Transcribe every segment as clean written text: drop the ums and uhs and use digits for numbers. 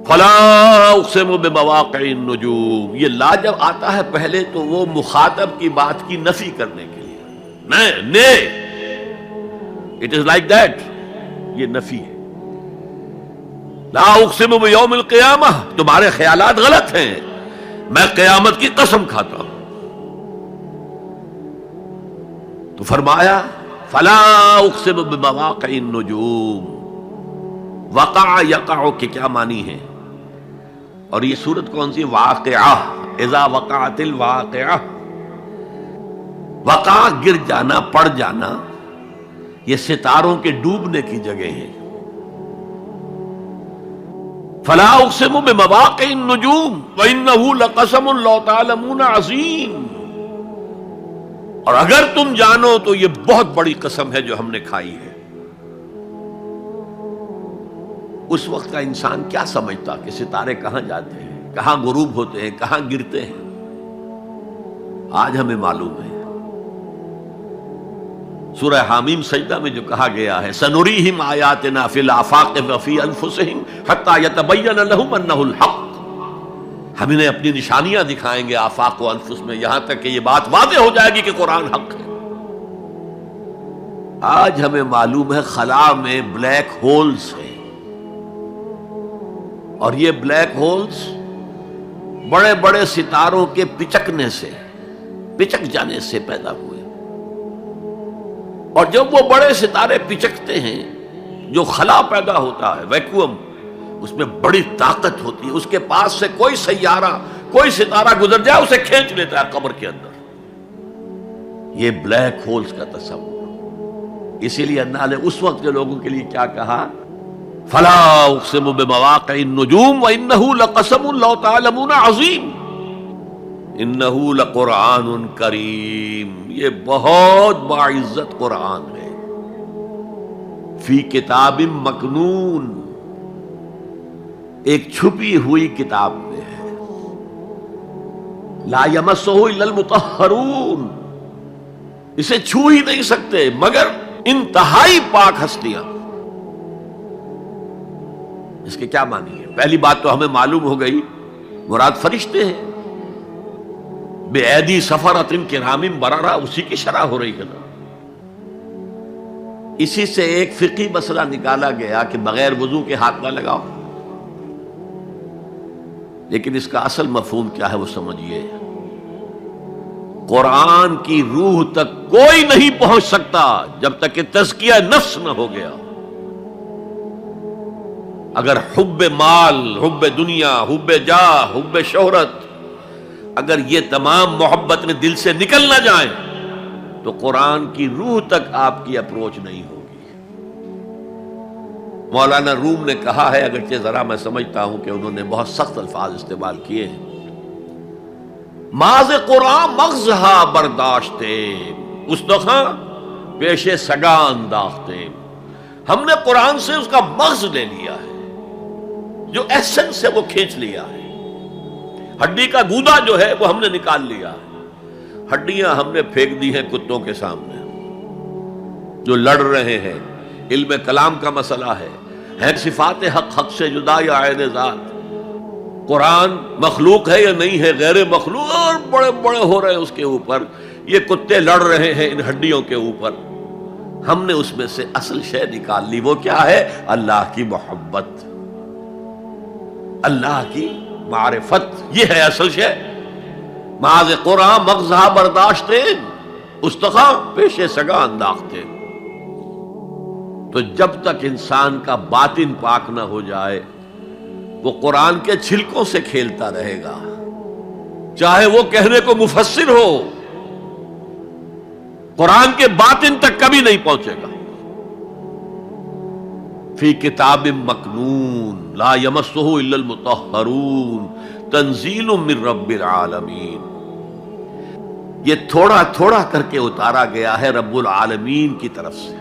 فلا اقسم بمواقع النجوم، یہ لا جب آتا ہے پہلے تو وہ مخاطب کی بات کی نفی کرنے کے لیے، نے اٹ از لائک دیٹ، یہ نفی ہے۔ لا اقسم بیوم القیامہ، تمہارے خیالات غلط ہیں، میں قیامت کی قسم کھاتا ہوں۔ تو فرمایا فلا اقسم بمواقع النجوم، وقع یقع کے کیا معنی ہے؟ اور یہ سورت کون سی؟ واقعہ، اذا وقعت الواقعہ، وقع گر جانا، پڑ جانا، یہ ستاروں کے ڈوبنے کی جگہ ہے۔ فلا اقسم بمواقع النجوم وانہ لقسم لو تعلمون عظیم، اور اگر تم جانو تو یہ بہت بڑی قسم ہے جو ہم نے کھائی ہے۔ اس وقت کا انسان کیا سمجھتا کہ ستارے کہاں جاتے ہیں، کہاں غروب ہوتے ہیں، کہاں گرتے ہیں؟ آج ہمیں معلوم ہے۔ سورہ حامیم سجدہ میں جو کہا گیا ہے سنریہم آیاتنا فی الآفاق وفی انفسہم حتی یتبین لہم انہ الحق، ہم انہیں اپنی نشانیاں دکھائیں گے آفاق و انفس میں، یہاں تک کہ یہ بات واضح ہو جائے گی کہ قرآن حق ہے۔ آج ہمیں معلوم ہے خلا میں بلیک ہولز ہیں، اور یہ بلیک ہولز بڑے بڑے ستاروں کے پچکنے سے، پچک جانے سے پیدا ہوئے، اور جب وہ بڑے ستارے پچکتے ہیں، جو خلا پیدا ہوتا ہے، ویکیوم، اس میں بڑی طاقت ہوتی ہے، اس کے پاس سے کوئی سیارہ، کوئی ستارہ گزر جائے اسے کھینچ لیتا ہے قبر کے اندر۔ یہ بلیک ہولز کا تصور، اسی لیے اللہ نے اس وقت کے لوگوں کے لیے کیا کہا؟ فلا اقسم بمواقع النجوم وانہ لقسم لو تعلمون عظیم، انہ لقرآن کریم، یہ بہت باعزت قرآن ہے، فی کتاب مکنون، ایک چھپی ہوئی کتاب میں ہے، لا یمسہ الا المطہرون، اسے چھو ہی نہیں سکتے مگر انتہائی پاک ہستیاں۔ اس کے کیا معنی ہے؟ پہلی بات تو ہمیں معلوم ہو گئی، مراد فرشتے ہیں، بے ایدی سفرۃ کرام بررہ، اسی کی شرح ہو رہی ہے نا۔ اسی سے ایک فقہی مسئلہ نکالا گیا کہ بغیر وضو کے ہاتھ نہ لگاؤ، لیکن اس کا اصل مفہوم کیا ہے وہ سمجھیے۔ قرآن کی روح تک کوئی نہیں پہنچ سکتا جب تک کہ تزکیہ نفس نہ ہو گیا۔ اگر حب مال، حب دنیا، حب جاہ، حب شہرت، اگر یہ تمام محبت میں دل سے نکل نہ جائیں تو قرآن کی روح تک آپ کی اپروچ نہیں ہوگی۔ مولانا روم نے کہا ہے، اگرچہ ذرا میں سمجھتا ہوں کہ انہوں نے بہت سخت الفاظ استعمال کیے ہیں، ماز قرآن مغزہا برداشتے استخاں پیش سگاں انداختے، ہم نے قرآن سے اس کا مغز لے لیا ہے، جو ایسنس ہے وہ کھینچ لیا ہے، ہڈی کا گودا جو ہے وہ ہم نے نکال لیا ہے، ہڈیاں ہم نے پھینک دی ہیں کتوں کے سامنے جو لڑ رہے ہیں۔ علم کلام کا مسئلہ ہے صفات حق حق سے جدا یا عین ذات، قرآن مخلوق ہے یا نہیں ہے، غیر مخلوق، اور بڑے بڑے ہو رہے ہیں اس کے اوپر، یہ کتے لڑ رہے ہیں ان ہڈیوں کے اوپر۔ ہم نے اس میں سے اصل شے نکال لی، وہ کیا ہے؟ اللہ کی محبت، اللہ کی معرفت، یہ ہے اصل شے۔ ماذ قرآن مغزہ برداشتے استخاں پیش سگاں انداختے۔ تو جب تک انسان کا باطن پاک نہ ہو جائے وہ قرآن کے چھلکوں سے کھیلتا رہے گا، چاہے وہ کہنے کو مفسر ہو، قرآن کے باطن تک کبھی نہیں پہنچے گا۔ فی کتاب مکنون لا یمسہ الا المطہرون تنزیل من رب العالمین، یہ تھوڑا تھوڑا کر کے اتارا گیا ہے رب العالمین کی طرف سے۔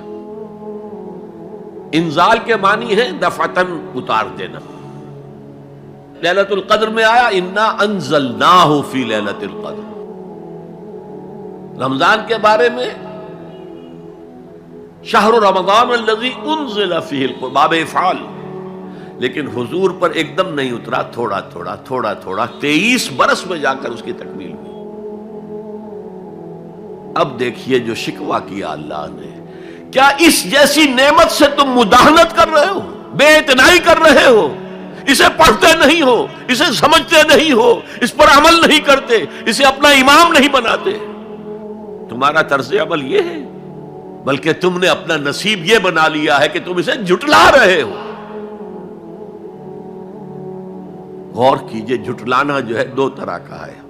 انزال کے معنی ہے دفعتاً اتار دینا۔ لیلۃ القدر میں آیا انا انزلناہ فی لیلۃ القدر، رمضان کے بارے میں شہر رمضان الذی انزل فیہ القرآن، باب افعال، لیکن حضور پر ایک دم نہیں اترا، تھوڑا تھوڑا تھوڑا تھوڑا 23 برس میں جا کر اس کی تکمیل ہوئی۔ اب دیکھیے جو شکوہ کیا اللہ نے، کیا اس جیسی نعمت سے تم مداہنت کر رہے ہو، بے اعتنائی کر رہے ہو، اسے پڑھتے نہیں ہو، اسے سمجھتے نہیں ہو، اس پر عمل نہیں کرتے، اسے اپنا امام نہیں بناتے۔ تمہارا طرز عمل یہ ہے، بلکہ تم نے اپنا نصیب یہ بنا لیا ہے کہ تم اسے جھٹلا رہے ہو۔ غور کیجئے، جھٹلانا جو ہے دو طرح کا ہے۔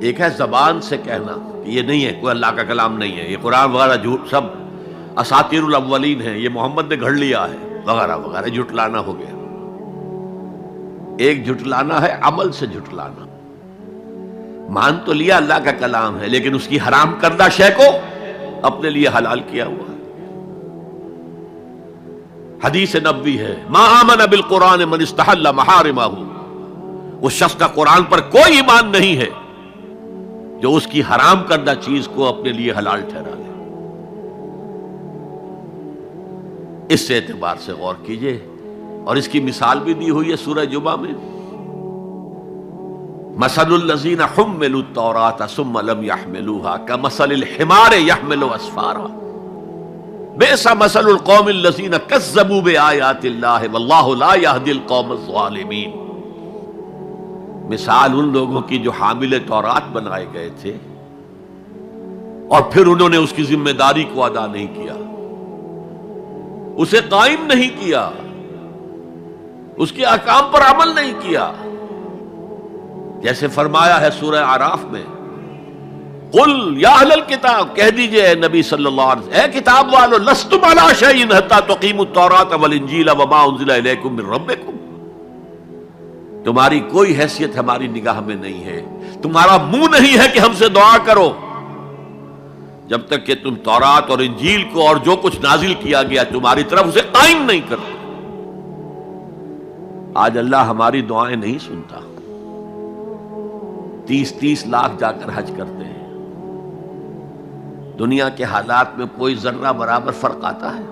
ایک ہے زبان سے کہنا کہ یہ نہیں ہے، کوئی اللہ کا کلام نہیں ہے، یہ قرآن وغیرہ جھوٹ، سب اساطیر الاولین ہیں، یہ محمد نے گھڑ لیا ہے وغیرہ وغیرہ، جھٹلانا ہو گیا۔ ایک جھٹلانا ہے عمل سے جھٹلانا، مان تو لیا اللہ کا کلام ہے لیکن اس کی حرام کردہ شے کو اپنے لیے حلال کیا ہوا ہے۔ حدیث نبوی ہے، ما آمن بالقرآن من استحل محارمہ، اس شخص کا قرآن پر کوئی ایمان نہیں ہے جو اس کی حرام کردہ چیز کو اپنے لیے حلال ٹھہرا لے۔ اس اعتبار سے غور کیجئے، اور اس کی مثال بھی دی ہوئی ہے سورہ جمعہ میں، مثل الذین حملوا التوراۃ ثم لم يحملوها كمثل الحمار يحمل اسفارا بئس مثل القوم الذین کذبوا بآیات اللہ واللہ لا یہدی القوم الظالمین۔ مثال ان لوگوں کی جو حامل تورات بنائے گئے تھے اور پھر انہوں نے اس کی ذمہ داری کو ادا نہیں کیا، اسے قائم نہیں کیا، اس کے احکام پر عمل نہیں کیا۔ جیسے فرمایا ہے سورہ اعراف میں، قل یا اہل الکتاب، کہہ دیجئے اے نبی صلی اللہ علیہ وسلم، اے کتاب والو، لستم علی شیء حتی تقیموا التوراۃ والانجیل وما انزل الیکم من ربکم، تمہاری کوئی حیثیت ہماری نگاہ میں نہیں ہے، تمہارا منہ نہیں ہے کہ ہم سے دعا کرو جب تک کہ تم تورات اور انجیل کو اور جو کچھ نازل کیا گیا تمہاری طرف اسے قائم نہیں کرتے۔ آج اللہ ہماری دعائیں نہیں سنتا، 30 لاکھ جا کر حج کرتے ہیں، دنیا کے حالات میں کوئی ذرہ برابر فرق آتا ہے؟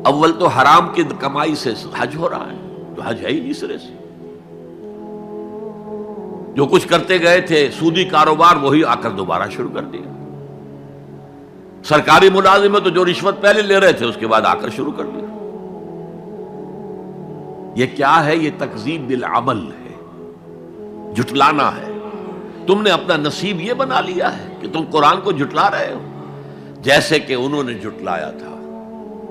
اول تو حرام کی کمائی سے حج ہو رہا ہے، تو حج ہے ہی نہیں سرے سے۔ جو کچھ کرتے گئے تھے سودی کاروبار وہی آ کر دوبارہ شروع کر دیا، سرکاری ملازم تو جو رشوت پہلے لے رہے تھے اس کے بعد آ کر شروع کر دیا۔ یہ کیا ہے؟ یہ تکذیب بالعمل ہے، جھٹلانا ہے۔ تم نے اپنا نصیب یہ بنا لیا ہے کہ تم قرآن کو جھٹلا رہے ہو، جیسے کہ انہوں نے جھٹلایا تھا۔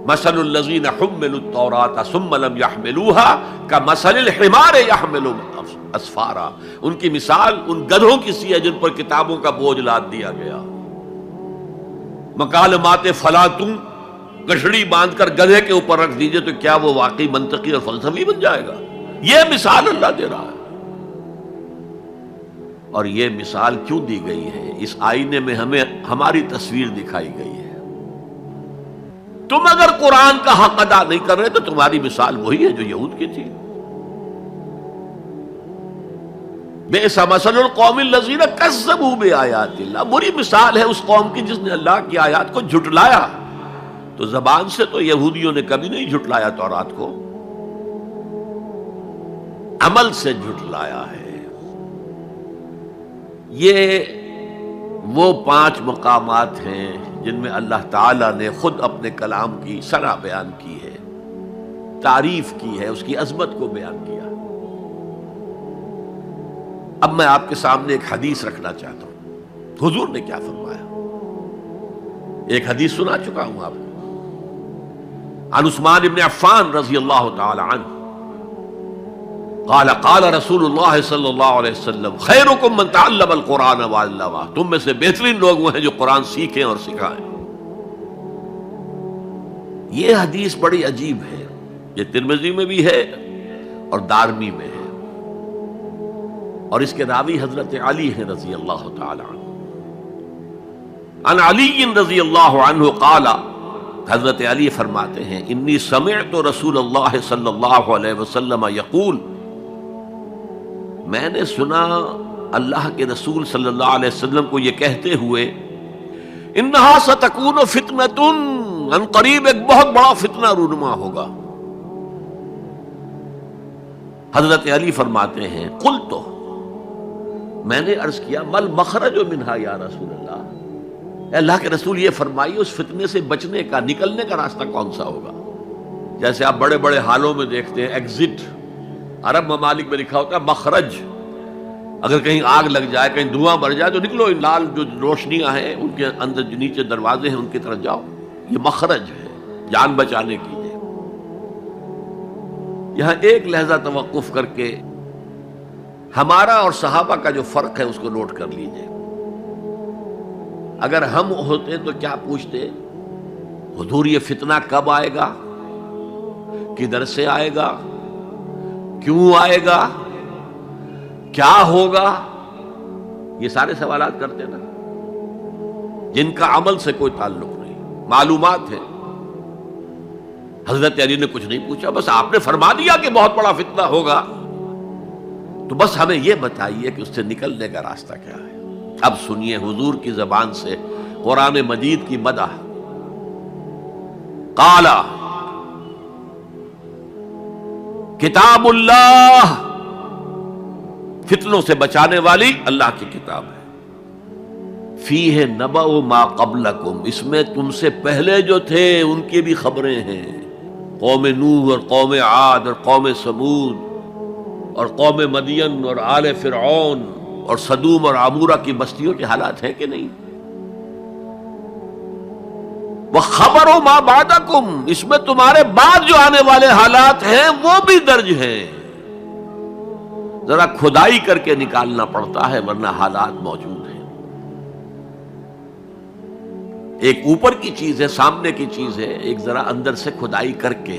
مثل الذین حملوا التوراۃ ثم لم يحملوها كمثل الحمار يحمل اسفارا، ان کی مثال ان گدھوں کی سی ہے جن پر کتابوں کا بوجھ لاد دیا گیا۔ مکالمات فلاں تم گٹھڑی باندھ کر گدھے کے اوپر رکھ دیجئے تو کیا وہ واقعی منطقی اور فلسفی بن جائے گا؟ یہ مثال اللہ دے رہا ہے۔ اور یہ مثال کیوں دی گئی ہے؟ اس آئینے میں ہمیں ہماری تصویر دکھائی گئی ہے۔ تم اگر قرآن کا حق ادا نہیں کر رہے تو تمہاری مثال وہی ہے جو یہود کی تھی۔ بئس مثل القوم الذین کذبوا بآیات اللہ، بری مثال ہے اس قوم کی جس نے اللہ کی آیات کو جھٹلایا۔ تو زبان سے تو یہودیوں نے کبھی نہیں جھٹلایا تورات کو، عمل سے جھٹلایا ہے۔ یہ وہ 5 مقامات ہیں جن میں اللہ تعالیٰ نے خود اپنے کلام کی ثنا بیان کی ہے، تعریف کی ہے، اس کی عظمت کو بیان کیا۔ اب میں آپ کے سامنے ایک حدیث رکھنا چاہتا ہوں، حضور نے کیا فرمایا۔ ایک حدیث سنا چکا ہوں آپ کو، عن عثمان بن عفان رضی اللہ تعالی عنہ قال قال رسول اللہ صلی اللہ علیہ وسلم خیرکم من تعلم القرآن وعلمہ، تم میں سے بہترین لوگ وہ ہیں جو قرآن سیکھیں اور سکھائیں۔ یہ حدیث بڑی عجیب ہے، یہ ترمذی میں بھی ہے اور دارمی میں ہے، اور اس کے راوی حضرت علی ہیں رضی اللہ تعالی عنہ۔ عن علی رضی اللہ عنہ قال، حضرت علی فرماتے ہیں انی سمعت رسول اللہ صلی اللہ علیہ وسلم یقول، میں نے سنا اللہ کے رسول صلی اللہ علیہ وسلم کو یہ کہتے ہوئے، انہا ستکون فتنۃ ان قریب ایک بہت بڑا فتنہ رونما ہوگا. حضرت علی فرماتے ہیں قلت، میں نے عرض کیا مل مخرج منہا یا رسول اللہ، اے اللہ کے رسول یہ فرمائیے اس فتنے سے بچنے کا، نکلنے کا راستہ کون سا ہوگا؟ جیسے آپ بڑے بڑے حالوں میں دیکھتے ہیں ایگزٹ، عرب ممالک میں لکھا ہوتا ہے مخرج، اگر کہیں آگ لگ جائے، کہیں دھواں بڑھ جائے تو نکلو، لال جو روشنیاں ہیں ان کے اندر جو نیچے دروازے ہیں ان کی طرف جاؤ، یہ مخرج ہے جان بچانے کی. یہاں ایک لحظہ توقف کر کے ہمارا اور صحابہ کا جو فرق ہے اس کو نوٹ کر لیجئے. اگر ہم ہوتے تو کیا پوچھتے؟ حضور یہ فتنہ کب آئے گا، کدھر سے آئے گا، کیوں آئے گا، کیا ہوگا؟ یہ سارے سوالات کرتے نا، جن کا عمل سے کوئی تعلق نہیں، معلومات ہے. حضرت علی نے کچھ نہیں پوچھا، بس آپ نے فرما دیا کہ بہت بڑا فتنہ ہوگا، تو بس ہمیں یہ بتائیے کہ اس سے نکلنے کا راستہ کیا ہے. اب سنیے حضور کی زبان سے قرآن مجید کی مدح. قال کتاب اللہ، فتنوں سے بچانے والی اللہ کی کتاب ہے. فیہ نبأ ما قبلکم، اس میں تم سے پہلے جو تھے ان کی بھی خبریں ہیں. قوم نوح اور قوم عاد اور قوم ثمود اور قوم مدین اور آل فرعون اور سدوم اور عمورہ کی بستیوں کے حالات ہیں کہ نہیں؟ وَخَبَرُ مَا بَعْدَكُمْ، اس میں تمہارے بعد جو آنے والے حالات ہیں وہ بھی درج ہیں. ذرا کھدائی کر کے نکالنا پڑتا ہے ورنہ حالات موجود ہیں. ایک اوپر کی چیز ہے، سامنے کی چیز ہے، ایک ذرا اندر سے کھدائی کر کے.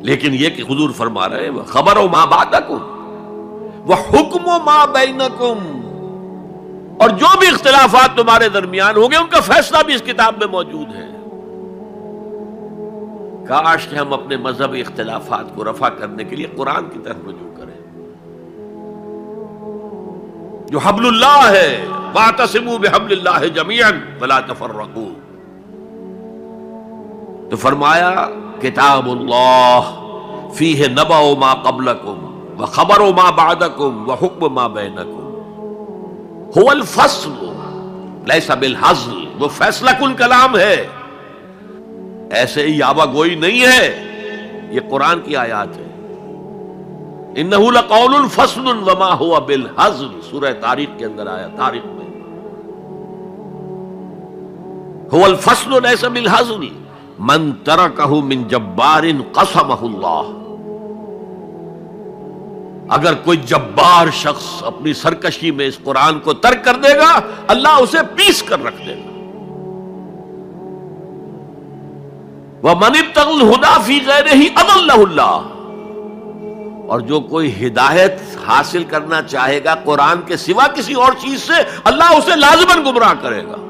لیکن یہ کہ حضور فرما رہے ہیں خبر و ما بعدکم وحکم و ما بینکم، اور جو بھی اختلافات تمہارے درمیان ہوں گے ان کا فیصلہ بھی اس کتاب میں موجود ہے. کاش کہ ہم اپنے مذہبی اختلافات کو رفع کرنے کے لیے قرآن کی طرف رجوع کریں جو حبل اللہ ہے. واعتصموا بحبل اللہ جميعا ولا تفرقوا. تو فرمایا کتاب اللہ فیہ نبأ ما قبلکم وخبر ما بعدکم وحکم ما بینکم. هو الفصل لیس بالحزل، وہ فیصلہ کن کلام ہے، ایسے ہی یابہ گوئی نہیں ہے. یہ قرآن کی آیات ہے. انہ لقول فصل وما هو بالحزل، سورہ تاریخ کے اندر آیا، تاریخ میں. هو الفصل لیس بالحزل من ترکہ من جبار قسمہ اللہ. اگر کوئی جبار شخص اپنی سرکشی میں اس قرآن کو ترک کر دے گا اللہ اسے پیس کر رکھ دے گا. وَمَنِ ابْتَغَى الْهُدَى فِي غَيْرِهِ أَضَلَّهُ اللَّهُ، اور جو کوئی ہدایت حاصل کرنا چاہے گا قرآن کے سوا کسی اور چیز سے اللہ اسے لازماً گمراہ کرے گا.